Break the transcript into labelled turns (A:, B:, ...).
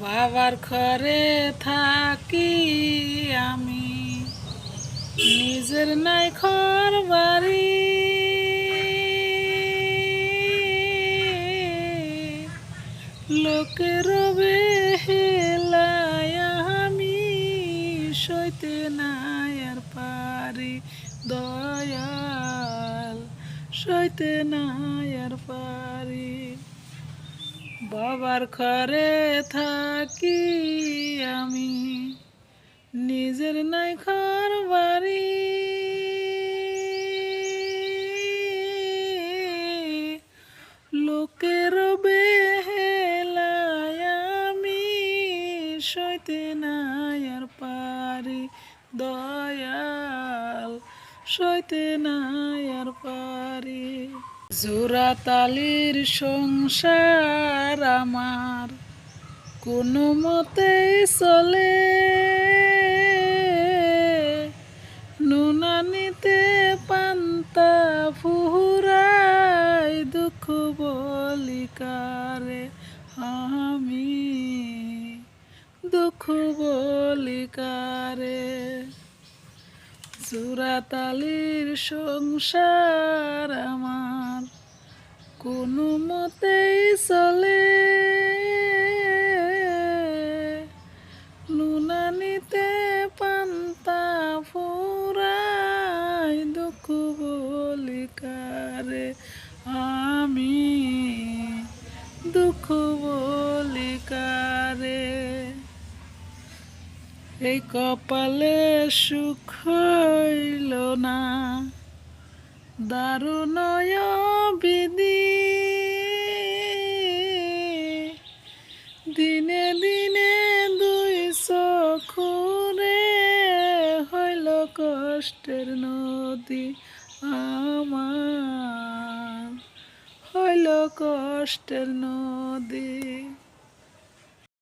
A: বাবার ঘরে থাকি আমি, নিজের নাই ঘর বাড়ি। লোকের বেহেলায় আমি সইতে নাই আর পারি দয়াল, সইতে নাই আর পারি। বাবার ঘরে থাকি আমি, নিজের নাই ঘর বাড়ি। লোকের বেহেলায় আমি সইতে নাই আর পারি দয়াল, সইতে নাই আর পারি। জোড়াতালির সংসার আমার কোনো মতেই চলে, নুনানিতে পান্তা ফুরাই দুঃখ বলি কারে আমি, দুঃখ বলি কারে। জোড়াতালির সংসার আমার কোনো মতেই চলে, নুনানিতে পান্তা ফুরাই দুঃখ বলি কারে আমি, দুঃখ বলি কারে। এই কপালে সুখ হইল না, দারুণ বিধি। দিনে দিনে দুই চোখে হইল কষ্টের নদী আমার, হইল কষ্টের নদী।